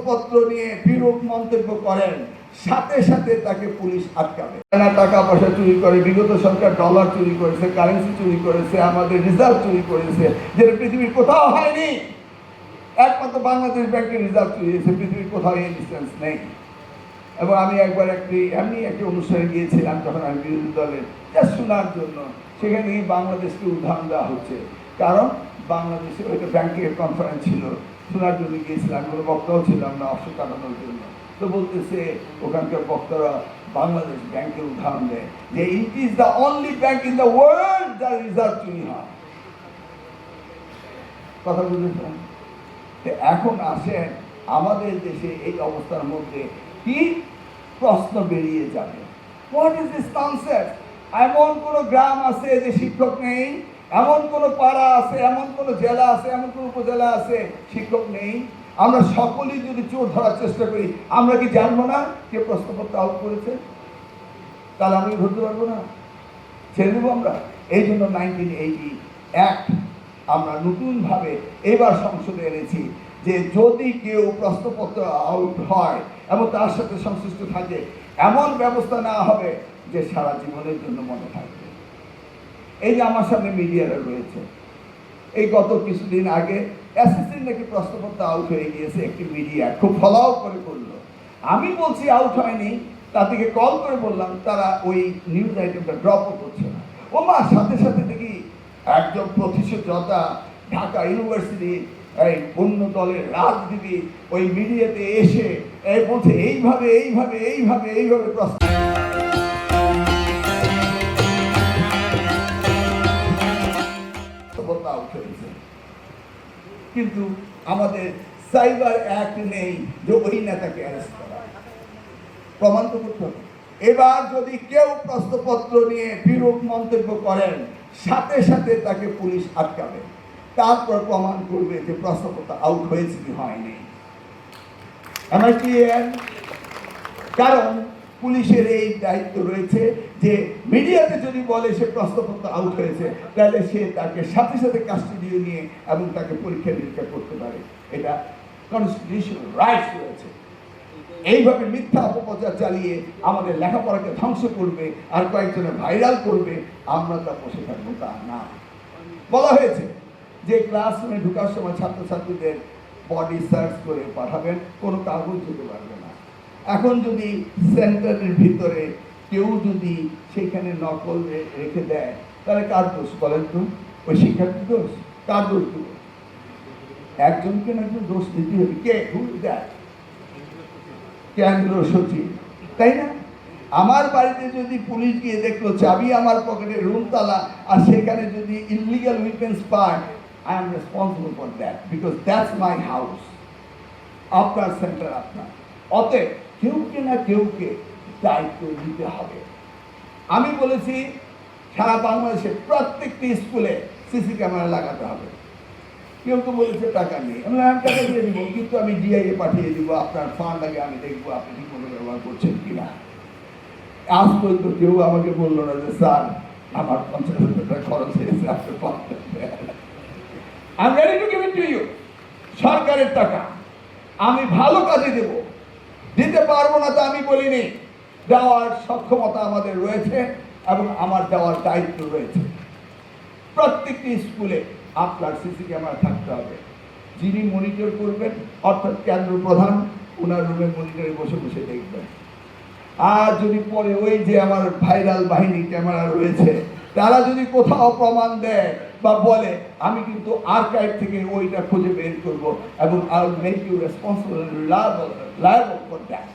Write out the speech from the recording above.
প্রশ্নপত্র নিয়ে বিরূপ মন্তব্য করেন, সাথে সাথে তাকে পুলিশ আটকাবে। টাকা পয়সা চুরি করে, বিগত সরকার ডলার চুরি করেছে, কারেন্সি চুরি করেছে, আমাদের রিজার্ভ চুরি করেছে, যেটা পৃথিবীর কোথাও হয়নি। একমাত্র বাংলাদেশ ব্যাংকের রিজার্ভ চুরি হয়েছে, পৃথিবীর কোথাও এই ডিস্টেন্স নেই। এবং আমি একবার একটি অনুষ্ঠানে গিয়েছিলাম, যখন আমি বিরোধী দলের শোনার জন্য, সেখানে বাংলাদেশকে উদাহরণ দেওয়া হচ্ছে। কারণ বাংলাদেশে ওইটা ব্যাংকের কনফারেন্স ছিল, শোনার জন্য গিয়েছিলাম, কোনো বক্তাও ছিলাম না অবসর কাটানোর জন্য। তো বলতেছে ওখানকার বক্তারা বাংলাদেশ ব্যাংকের উদাহরণ দেয় যে it is the only bank in the world যার রিজার্ভ চুরি হয়। কথা বুঝেছেন? এখন আসেন, আমাদের দেশে এই অবস্থার মধ্যে কি প্রশ্ন বেরিয়ে যাবে? What is this concept? এমন কোন গ্রাম আছে যে শিক্ষক নেই, এমন কোন পাড়া আছে, এমন কোন জেলা আছে, এমন কোন উপজেলা আছে শিক্ষক নেই। আমরা সকলেই যদি চোর ধরার চেষ্টা করি, আমরা কি জানবো না কে প্রশ্নপত্র আউট করেছে? তাহলে আমি ধরতে পারবো না, ছেড়ে দেবো আমরা? এই জন্য 1980 অ্যাক্ট আমরা নতুনভাবে এবার সংসদে এনেছি যে যদি কেউ প্রশ্নপত্র আউট হয় এবং তার সাথে সংশ্লিষ্ট থাকে, এমন ব্যবস্থা নেওয়া হবে যে সারা জীবনের জন্য মনে থাকবে। এই যে আমার সামনে মিডিয়ারা রয়েছে, এই গত কিছুদিন আগে এসএসসির নাকি প্রশ্নপত্র আউট হয়ে গিয়েছে, একটি মিডিয়া খুব ফলো করে করলো। আমি বলছি আউট হয়নি, তাদেরকে কল করে বললাম, তারা ওই নিউজ আইটেমটা ড্রপও করছে না। ও মা, সাথে সাথে দেখি একজন প্রতিষ্ঠিত যোদ্ধা ঢাকা ইউনিভার্সিটি এই অন্য দলের রাজনীতি ওই মিডিয়াতে এসে বলছে এইভাবে এইভাবে এইভাবে এইভাবে প্রশ্ন। কিন্তু আমাদের সাইবার অ্যাক্ট নেই যে ওই নেতাকে অ্যারেস্ট করা, প্রমাণ তো করতে হবে। এবার যদি কেউ প্রশ্নপত্র নিয়ে বিরূপ মন্তব্য করেন, সাথে সাথে তাকে পুলিশ আটকাবে, তারপর প্রমাণ করবে যে প্রশ্নপত্র আউট হয়েছে কি হয়নি। আমার ক্লিয়ার? কারণ পুলিশের এই দায়িত্ব রয়েছে যে মিডিয়াতে যদি বলে সে প্রশ্নপত্র আউট হয়েছে, তাহলে সে তাকে সাথে সাথে কাস্টডিও নিয়ে এবং তাকে পরীক্ষা নিরীক্ষা করতে পারে। এটা কনস্টিটিউশনাল রাইটস রয়েছে। এইভাবে মিথ্যা অপপ্রচার চালিয়ে আমাদের লেখাপড়াকে ধ্বংস করবে আর কয়েকজনে ভাইরাল করবে, আমরা তা বসে থাকবো তা না। বলা হয়েছে যে ক্লাসরুমে ঢোকার সময় ছাত্রছাত্রীদের বডি সার্চ করে পাঠাবেন, কোনো কাগজ দিতে পারবে না। এখন যদি সেন্টারের ভিতরে কেউ যদি সেখানে নকল রেখে দেয়, তাহলে কার দোষ বলেন তো? ওই শিক্ষার্থীর দোষ? কার দোষ দেব? একজনকে না একজন দোষ দিতে হবে। কে? হু দ্যাট? কেন্দ্র সচিব, তাই না? আমার বাড়িতে যদি পুলিশ গিয়ে দেখলো চাবি আমার পকেটে, রুম তালা, আর সেখানে যদি ইলিগাল উইপেন্স পায়, I am responsible for that because that's my house. আপনার সেন্টার আপনার। অতএব কেউকে না কেউকে দায়িত্ব দিতে হবে। আমি বলেছি সারা বাংলাদেশে প্রত্যেকটি স্কুলে সিসি ক্যামেরা লাগাতে হবে। কেউ তো বলেছে টাকা নেই, আমি টাকা দিয়ে দিব, কিন্তু আমি ডিআইএ পাঠিয়ে দিব, আপনার ফান্ড আগে আমি দেখবো আপনি ঠিক মতো ব্যবহার করছেন কিনা। আজ পর্যন্ত কেউ আমাকে বললো না যে স্যার আমার 50,000 টাকা খরচ হয়েছে, আপনি I'm ready to give it to you. সরকারের টাকা আমি ভালো কাজে দেব, দিতে পারবো না তা আমি বলিনি। দেওয়ার সক্ষমতা আমাদের রয়েছে এবং আমার দেওয়ার দায়িত্ব রয়েছে। প্রত্যেকটি স্কুলে আপনার সিসি ক্যামেরা থাকতে হবে। যিনি মনিটর করবেন, অর্থাৎ কেন্দ্র প্রধান, ওনার রুমে মনিটরে বসে বসে দেখবেন। আর যদি পরে ওই যে আমার ভাইরাল বাহিনী ক্যামেরা রয়েছে, তারা যদি কোথাও প্রমাণ দেয় বা বলে, আমি কিন্তু আর্কাইভ থেকে ওইটা খুঁজে বের করবো এবং I will make you responsible and liable for that.